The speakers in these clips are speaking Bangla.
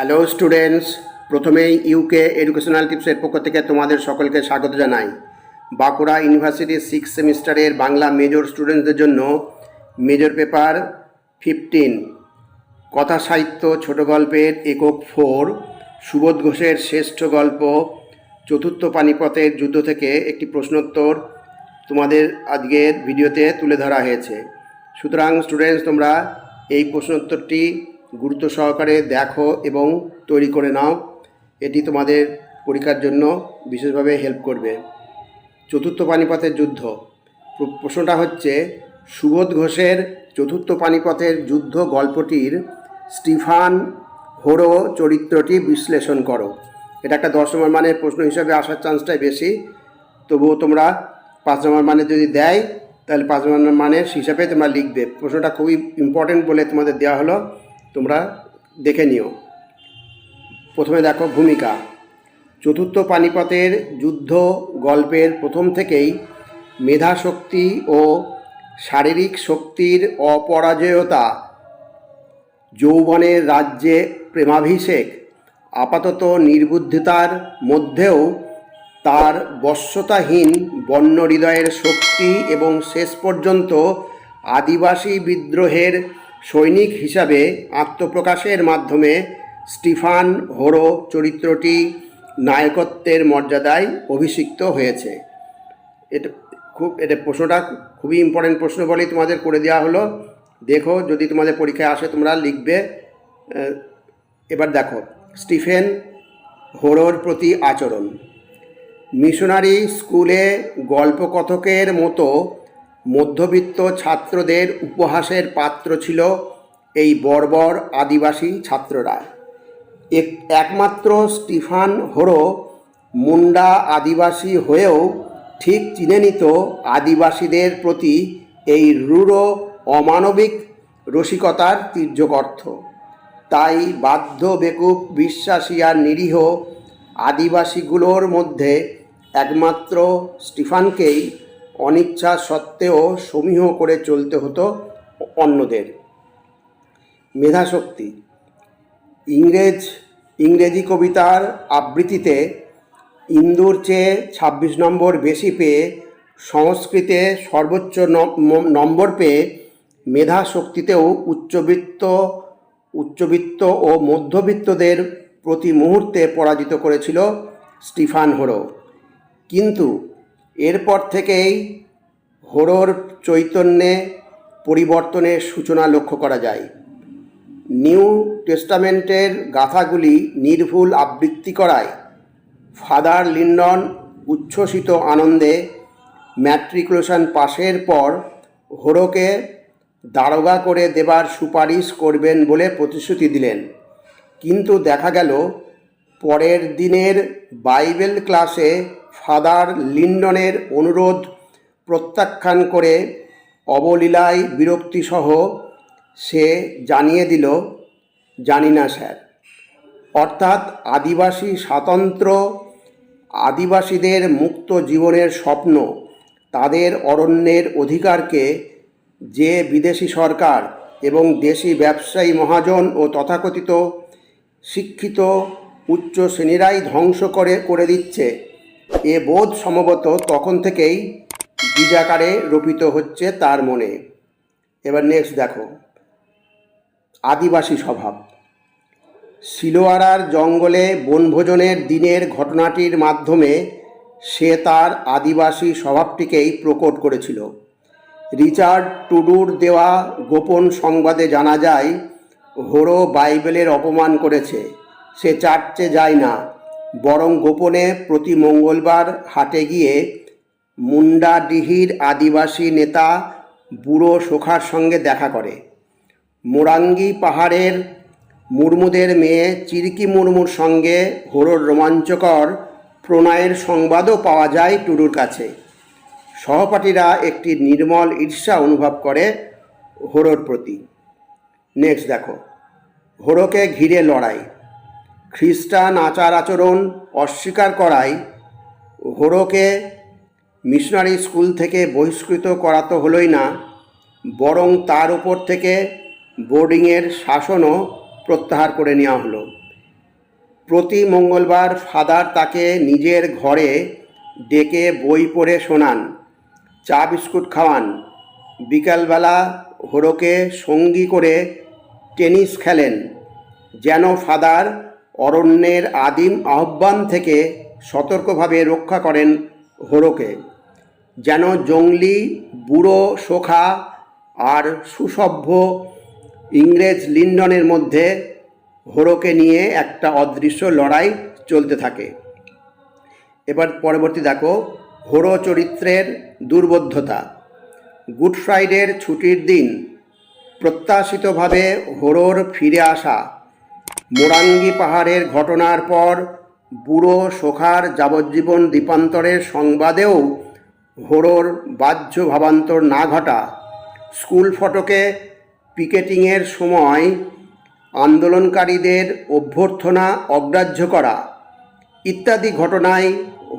হ্যালো স্টুডেন্টস, প্রথমেই ইউকে এডুকেশনাল টিপসের পক্ষ থেকে তোমাদের সকলকে স্বাগত জানাই। বাঁকুড়া ইউনিভার্সিটির 6th সেমিস্টারের বাংলা মেজর স্টুডেন্টসদের জন্য মেজর পেপার 15 কথা সাহিত্য ছোট গল্পের একক 4 সুবোধ ঘোষের শ্রেষ্ঠ গল্প চতুর্থ পানিপথের যুদ্ধ থেকে একটি প্রশ্নোত্তর তোমাদের আজকের ভিডিওতে তুলে ধরা হয়েছে। সুতরাং স্টুডেন্টস, তোমরা এই প্রশ্নোত্তরটি গুরুত্ব সহকারে দেখো এবং তৈরি করে নাও। এটি তোমাদের পরীক্ষার জন্য বিশেষভাবে হেল্প করবে। চতুর্থ পানিপথের যুদ্ধ প্রশ্নটা হচ্ছে, সুবোধ ঘোষের চতুর্থ পানিপথের যুদ্ধ গল্পটির স্টিফান হোরো চরিত্রটি বিশ্লেষণ করো। এটা একটা 10 নম্বর মানের প্রশ্ন হিসাবে আসার চান্সটাই বেশি, তবুও তোমরা 5 নম্বর মানে যদি দেয় তাহলে 5 নম্বর মানের হিসাবে তোমরা লিখবে। প্রশ্নটা খুবই ইম্পর্টেন্ট বলে তোমাদের দেওয়া হলো, তোমরা দেখে নিও। প্রথমে দেখো ভূমিকা। চতুর্থ পানিপথের যুদ্ধ গল্পের প্রথম থেকেই মেধাশক্তি ও শারীরিক শক্তির অপরাজেয়তা, যৌবনের রাজ্যে প্রেমাভিষেক, আপাতত নির্বুদ্ধিতার মধ্যেও তার বশ্যতাহীন বন্য হৃদয়ের শক্তি এবং শেষ পর্যন্ত আদিবাসী বিদ্রোহের সৈনিক হিসাবে আত্মপ্রকাশের মাধ্যমে স্টিফান হোরো চরিত্রটি নায়কত্বের মর্যাদায় অভিষিক্ত হয়েছে। এটা প্রশ্নটা খুবই ইম্পর্টেন্ট প্রশ্ন বলেই তোমাদের করে দেওয়া হলো। দেখো, যদি তোমাদের পরীক্ষায় আসে তোমরা লিখবে। এবার দেখো, স্টিফেন হোরোর প্রতি আচরণ। মিশনারি স্কুলে গল্পকথকের মতো মধ্যবিত্ত ছাত্রদের উপহাসের পাত্র ছিল এই বর্বর আদিবাসী ছাত্ররা। একমাত্র স্টিফান হোরো মুন্ডা আদিবাসী হয়েও ঠিক চিনে নিত আদিবাসীদের প্রতি এই রূঢ় অমানবিক রসিকতার তীর্যক অর্থ। তাই বাধ্য বেকুব বিশ্বাসী আর নিরীহ আদিবাসীগুলোর মধ্যে একমাত্র স্টিফানকেই অনিচ্ছা সত্ত্বেও সমীহ করে চলতে হতো অন্যদের। মেধাশক্তি। ইংরেজি কবিতার আবৃত্তিতে ইন্দুর চেয়ে 26 নম্বর বেশি পেয়ে, সংস্কৃতে সর্বোচ্চ নম্বর পেয়ে মেধাশক্তিতেও উচ্চবিত্ত ও মধ্যবিত্তদের প্রতি মুহূর্তে পরাজিত করেছিল স্টিফান হোরো। কিন্তু এরপর থেকেই হোরোর চৈতন্যে পরিবর্তনের সূচনা লক্ষ্য করা যায়। নিউ টেস্টামেন্টের গাথাগুলি নির্ভুল আবৃত্তি করায় ফাদার লিন্ডন উচ্ছ্বসিত আনন্দে ম্যাট্রিকুলেশন পাশের পর হোরোকে দারোগা করে দেবার সুপারিশ করবেন বলে প্রতিশ্রুতি দিলেন। কিন্তু দেখা গেল পরের দিনের বাইবেল ক্লাসে ফাদার লিন্ডনের অনুরোধ প্রত্যাখ্যান করে অবলীলায় বিরক্তিসহ সে জানিয়ে দিল, জানি না স্যার। অর্থাৎ আদিবাসী স্বাতন্ত্র, আদিবাসীদের মুক্ত জীবনের স্বপ্ন, তাদের অরণ্যের অধিকারকে যে বিদেশি সরকার এবং দেশি ব্যবসায়ী মহাজন ও তথাকথিত শিক্ষিত উচ্চ শ্রেণীরাই ধ্বংস করে দিচ্ছে, এ বোধ সম্ভবত তখন থেকেই বীজাকারে রোপিত হচ্ছে তার মনে। এবার নেক্সট দেখো, আদিবাসী স্বভাব। সিলোয়ারার জঙ্গলে বনভোজনের দিনের ঘটনাটির মাধ্যমে সে তার আদিবাসী স্বভাবটিকেই প্রকট করেছিল। রিচার্ড টুডুর দেওয়া গোপন সংবাদে জানা যায়, হোরো বাইবেলের অপমান করেছে। সে চার্চে যায় না, বরং গোপনে প্রতি মঙ্গলবার হাটে গিয়ে মুন্ডাডিহির আদিবাসী নেতা বুড়ো সোখার সঙ্গে দেখা করে। মোরাঙ্গি পাহাড়ের মুর্মুদের মেয়ে চিরকি মুর্মুর সঙ্গে হোরোর রোমাঞ্চকর প্রণয়ের সংবাদও পাওয়া যায় টুডুর কাছে। সহপাঠীরা একটি নির্মল ঈর্ষা অনুভব করে হোরোর প্রতি। নেক্সট দেখো, হোরোকে ঘিরে লড়াই। খ্রিস্টান আচার আচরণ অস্বীকার করায় হোরোকে মিশনারি স্কুল থেকে বহিষ্কৃত করা তো হলোই না, বরং তার উপর থেকে বোর্ডিংয়ের শাসনও প্রত্যাহার করে নেওয়া হলো। প্রতি মঙ্গলবার ফাদার তাকে নিজের ঘরে ডেকে বই পড়ে শোনান, চা বিস্কুট খাওয়ান। বিকালবেলা হোরোকে সঙ্গী করে টেনিস খেলেন, যেন ফাদার অরণ্যের আদিম আহ্বান থেকে সতর্কভাবে রক্ষা করেন হোরোকে। যেন জঙ্গলি বুড়ো শোখা আর সুসভ্য ইংরেজ লিন্ডনের মধ্যে হোরোকে নিয়ে একটা অদৃশ্য লড়াই চলতে থাকে। এবার পরবর্তী দেখো, হোরো চরিত্রের দুর্বোধ্যতা। গুড ফ্রাইডের ছুটির দিন প্রত্যাশিতভাবে হোরোর ফিরে আসা, মোরাঙ্গি পাহাড়ের ঘটনার পর বুড়ো শোখার যাবজ্জীবন দ্বীপান্তরের সংবাদেও হোরোর বাহ্য ভাবান্তর না ঘটা, স্কুল ফটকে পিকেটিংয়ের সময় আন্দোলনকারীদের অভ্যর্থনা অগ্রাহ্য করা ইত্যাদি ঘটনায়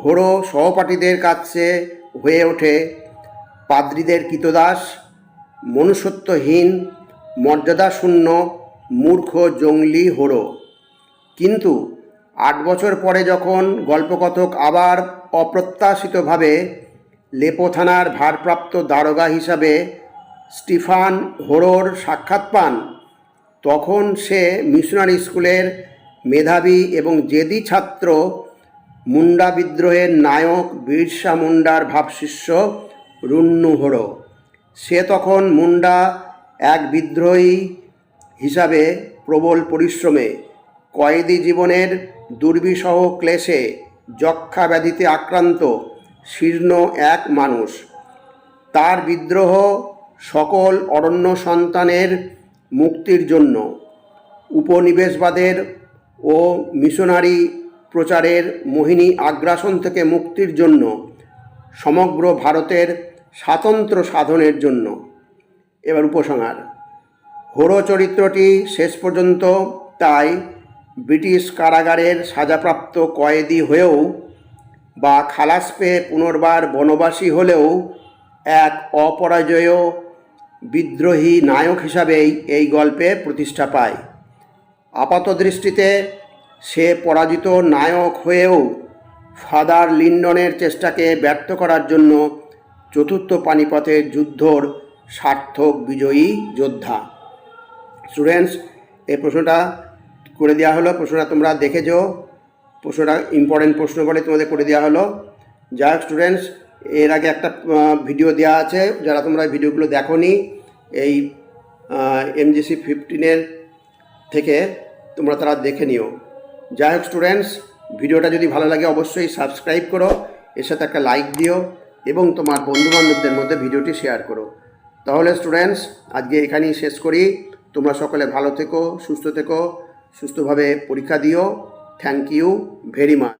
হোরো সহপাঠীদের কাছে হয়ে ওঠে পাদ্রীদের কৃতদাস, মনুষ্যত্বহীন, মর্যাদাশূন্য, মূর্খ জঙ্গলি হোরো। কিন্তু 8 বছর পরে যখন গল্পকথক আবার অপ্রত্যাশিতভাবে লেপো থানার ভারপ্রাপ্ত দারোগা হিসাবে স্টিফান হোরোর সাক্ষাৎ পান, তখন সে মিশনারি স্কুলের মেধাবী এবং জেদি ছাত্র, মুন্ডা বিদ্রোহের নায়ক বিরসা মুন্ডার ভাবশিষ্য রুন্নু হোরো। সে তখন মুন্ডা এক বিদ্রোহী হিসাবে প্রবল পরিশ্রমে, কয়েদি জীবনের দুর্বিষহ ক্লেশে, যক্ষা ব্যাধিতে আক্রান্ত শীর্ণ এক মানুষ। তার বিদ্রোহ সকল অরণ্য সন্তানের মুক্তির জন্য, উপনিবেশবাদের ও মিশনারি প্রচারের মোহিনী আগ্রাসন থেকে মুক্তির জন্য, সমগ্র ভারতের স্বাতন্ত্র্য সাধনের জন্য। এবার উপসংহার। হোরো চরিত্রটি শেষ পর্যন্ত তাই ব্রিটিশ কারাগারের সাজাপ্রাপ্ত কয়েদি হয়েও বা খালাস পেয়ে পুনর্বার বনবাসী হলেও এক অপরাজেয় বিদ্রোহী নায়ক হিসাবেই এই গল্পে প্রতিষ্ঠা পায়। আপাতদৃষ্টিতে সে পরাজিত নায়ক হয়েও ফাদার লিন্ডনের চেষ্টাকে ব্যর্থ করার জন্য চতুর্থ পানিপথের যুদ্ধর সার্থক বিজয়ী যোদ্ধা। স্টুডেন্টস, এই প্রশ্নটা করে দেওয়া হলো। প্রশ্নটা তোমরা দেখেছো, প্রশ্নটা ইম্পর্টেন্ট প্রশ্ন বলে তোমাদের করে দেওয়া হলো। যাই হোক স্টুডেন্টস, এর আগে একটা ভিডিও দেওয়া আছে, যারা তোমরা ভিডিওগুলো দেখোনি এই MGC 15 থেকে তোমরা তারা দেখে নিও। যাই হোক স্টুডেন্টস, ভিডিওটা যদি ভালো লাগে অবশ্যই সাবস্ক্রাইব করো, এর সাথে একটা লাইক দিও এবং তোমার বন্ধুবান্ধবদের মধ্যে ভিডিওটি শেয়ার করো। তাহলে স্টুডেন্টস, আজকে এখানেই শেষ করি। তোমরা সকলে ভালো থেকো, সুস্থ থেকো, সুস্থভাবে পরীক্ষা দিও। Thank you very much.